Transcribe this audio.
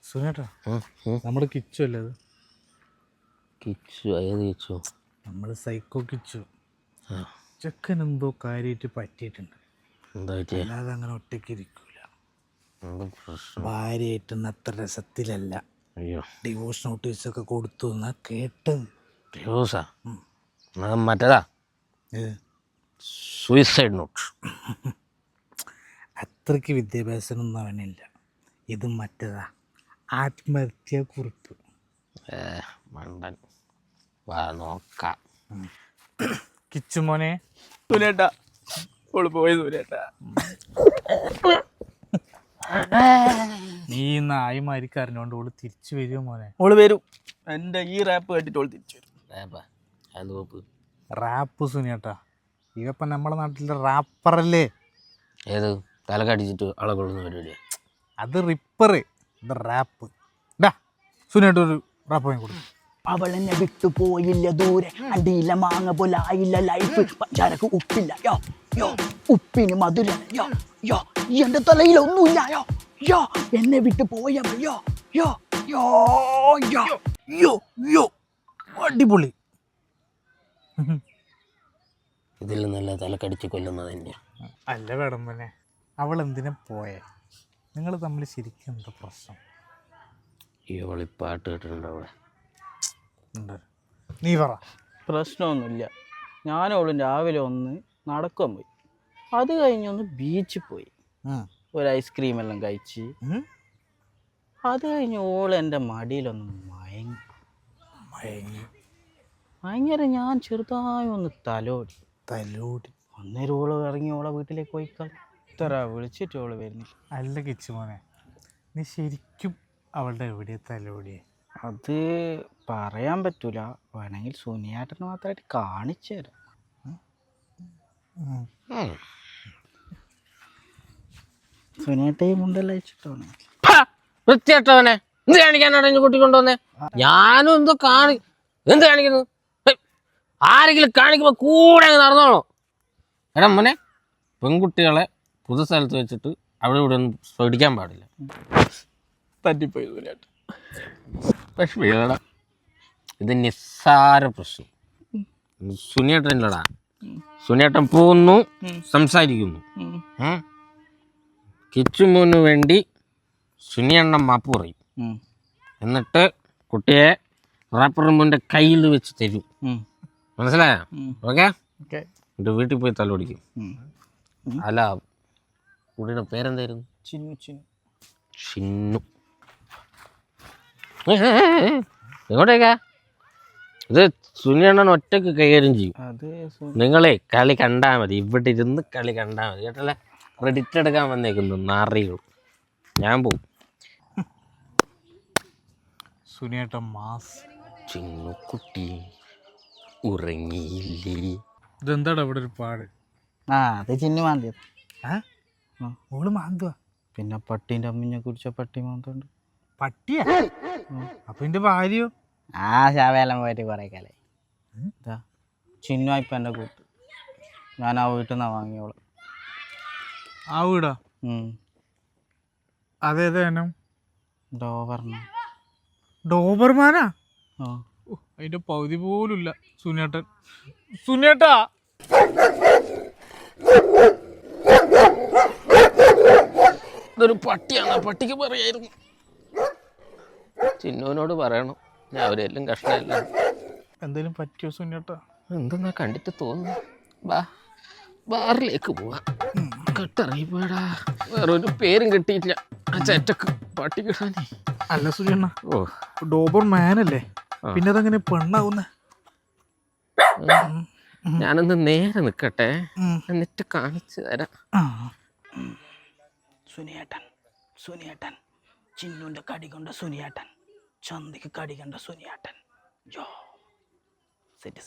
സുനേട്ടാ നമ്മുടെ കിച്ചു അല്ലേ അത്? കിച്ചു ഏത് കിച്ചു? നമ്മൾ സൈക്കോ കിച്ചു. ചെക്കൻ എന്തോ കാര്യമായിട്ട് പറ്റിയിട്ടുണ്ട്. അല്ലാതെ അങ്ങനെ ഒറ്റയ്ക്ക് ഇരിക്കൂല. ഭാര്യയായിട്ടൊന്നും അത്ര രസത്തിലല്ല. ഡിവോഴ്സ് നോട്ടീസൊക്കെ കൊടുത്തു എന്നാ കേട്ടത്. ഡിവോഴ്സാ? മറ്റേതാ സൂയിസൈഡ് നോട്ട്. അത്രയ്ക്ക് വിദ്യാഭ്യാസമൊന്നും അവനില്ല. ഇത് മറ്റേതാ ആത്മഹത്യാ കുറിപ്പ്. മണ്ടൻ. വാ നോക്കാം. കിച്ചുമോനെ സുനേട്ടാ ഓള് പോയി സുനേട്ടാ. നീ നായിമാരിക്ക് അറിഞ്ഞോണ്ട് ഓള് തിരിച്ചു വരുമോ മോനെ? ഓള് വരും. എൻ്റെ ഈ റാപ്പ് കേട്ടിട്ട് ഓള് തിരിച്ചു വരും. റാപ്പ് സുനേട്ടാ, ഇവപ്പം നമ്മുടെ നാട്ടിലെ റാപ്പറല്ലേ? ഏത് തലക്കടിച്ചിട്ട് ആളെ കൊള്ളുന്ന പരിപാടിയാ? അത് റിപ്പർ, ഇത് റാപ്പ്. ഡാ സുനേട്ട ഒരു റാപ്പ് വാങ്ങി കൊടുക്കും. അവളെന്നെ വിട്ടു പോയില്ല ദൂരെ, അടിയില്ല മാങ്ങ പോലെ ആയില്ല ലൈഫ്, പഞ്ചാരക്ക് ഉപ്പില്ല യോ യോ, ഉപ്പിന് മധുര യോ യോ, എന്റെ തലയിലൊന്നുമില്ല യോ യോ, എന്നെ വിട്ടു പോയവൾ യോ യോ യോ യോ യോ യോ. അടിപൊളി. ഇതിൽ നല്ല തലക്കടിച്ച് കൊല്ലുന്നത് തന്നെയാണ്. അല്ല വേടമ്പനെ, അവൾ എന്തിനാ പോയേ? നിങ്ങൾ തമ്മിൽ ശരിക്കും എന്താ പ്രശ്നം? ഇവളി പാട്ട് കേട്ടിട്ടുണ്ടോ അവിടെ? നീ പറ. പ്രശ്നമൊന്നുമില്ല. ഞാനോളും രാവിലെ ഒന്ന് നടക്കാൻ പോയി, അത് കഴിഞ്ഞൊന്ന് ബീച്ചിൽ പോയി, ഒരു ഐസ്ക്രീം എല്ലാം കഴിച്ച്, അത് കഴിഞ്ഞ് ഓൾ എൻ്റെ മടിയിലൊന്ന് മയങ്ങി. ഭയങ്കര ഞാൻ ചെറുതായി ഒന്ന് തലോടി. അന്നേരം ഓള് ഇറങ്ങി ഓളെ വീട്ടിലേക്ക് പോയിക്കാൾ ഇത്ര വിളിച്ചിട്ട് ഓള് വരുന്നില്ല. അല്ല കിച്ചു മോനെ, നീ ശരിക്കും അവളുടെ എവിടെ തലോടിയേ? അത് പറയാൻ പറ്റൂല, വേണമെങ്കിൽ സുനിയേട്ടന് മാത്രമായിട്ട് കാണിച്ചു തരാം. സുനിയേട്ടയും മുണ്ടെല്ലാം അയച്ചിട്ടാണ്. വൃത്തിയായിട്ടവനെ എന്ത് കാണിക്കാനാണ് കൂട്ടിക്കൊണ്ടുവന്നേ? ഞാനും എന്തോ എന്ത് കാണിക്കുന്നു? ആരെങ്കിലും കാണിക്കുമ്പോ കൂടെ നടന്നോളൂ. എടാ മോനെ, പെൺകുട്ടികളെ പുതു സ്ഥലത്ത് വെച്ചിട്ട് അവിടെ ഇവിടെ ഒന്നും പേടിക്കാൻ പാടില്ല. തട്ടിപ്പോയി സുനിയേട്ടൻ. വിഷമിക്കടാ, ഇത് നിസ്സാര പ്രശ്നം. സുനിയേട്ടനില്ലടാ, സുനിയേട്ടൻ പോകുന്നു, സംസാരിക്കുന്നു. കിച്ചുമോന് വേണ്ടി സുനിയണ്ണൻ മാപ്പ് പറയും, എന്നിട്ട് കുട്ടിയെ റാപ്പർ മുൻ്റെ കയ്യിൽ വെച്ച് തരും. മനസ്സിലായോ? ഓക്കെ. എൻ്റെ വീട്ടിൽ പോയി തലോടിക്കും. അല്ല, കുട്ടിയുടെ പേരെന്തായിരുന്നു? ചിന്നു. എങ്ങോട്ടേക്കാ? ഇത് സുനിയണ്ണൻ ഒറ്റക്ക് കൈകാര്യം ചെയ്യും. നിങ്ങളെ കളി കണ്ടാൽ മതി, ഇവിടെ ഇരുന്ന് കളി കണ്ടാൽ മതി കേട്ടല്ലേ. ക്രെഡിറ്റ് എടുക്കാൻ വന്നേക്കുന്നു നാറികൾ. ഞാൻ പോവും. സുനിയേട്ടൻ മാസ്. ചിന്നുകുട്ടി ഉറങ്ങിയില്ലേ? ഇതെന്താടാ ഇവിടെ ഒരു പാട്? അത് ചിന്നു മാന്തിയത്. ഓള് മാന്തുവാ? പിന്നെ പട്ടീൻ്റെ അമ്മിനെ കുടിച്ച പട്ടി മാന്തുണ്ട്. പട്ടിയാ? അപ്പൊ എന്റെ ഭാര്യയോ? ശാവേലം പോയിട്ട് കുറെ കാലം. ചിന്നു ഇപ്പം എൻ്റെ കൂട്ട്. ഞാൻ ആ വീട്ടിൽ നിന്നാണ് വാങ്ങിയോളൂ. ആ വീടാ? അതേതാനും? ഡോബർമാനാ? അതിന്റെ പകുതി പോലുമില്ല സുനിയേട്ടൻ. സുനിയേട്ടാ, ഇതൊരു പട്ടിയാണ്, പട്ടിക്ക് പറയായിരുന്നു. ചിന്നുവിനോട് പറയണം, ഞാൻ അവരെല്ലാം കഷ്ണമല്ല. എന്തേലും പറ്റിയോ സുനിയേട്ടാ? എന്തെന്നാ കണ്ടിട്ട് തോന്നുന്നു. ബാറിലേക്ക് പോവാ. കെട്ടിറങ്ങി പോയടാ, വേറൊരു പേരും കിട്ടിയിട്ടില്ല ആ ചേറ്റക്ക് പട്ടി കിട്ടാനേ. അല്ല സുനിയണ്ണ, ഡോബർ മാനല്ലേ, പിന്നെ അതെങ്ങനെ പെണ്ണാവുന്നേ? ഞാനൊന്ന് നേരെ നിൽക്കട്ടെ, എന്നിട്ട് കാണിച്ചു തരാം. സുനിയേട്ടൻ ചിന്നുന്റെ കടി കൊണ്ട സുനിയേട്ടൻ, ചന്തയ്ക്ക് കടി കണ്ട സുനിയേട്ടൻ. സെറ്റ്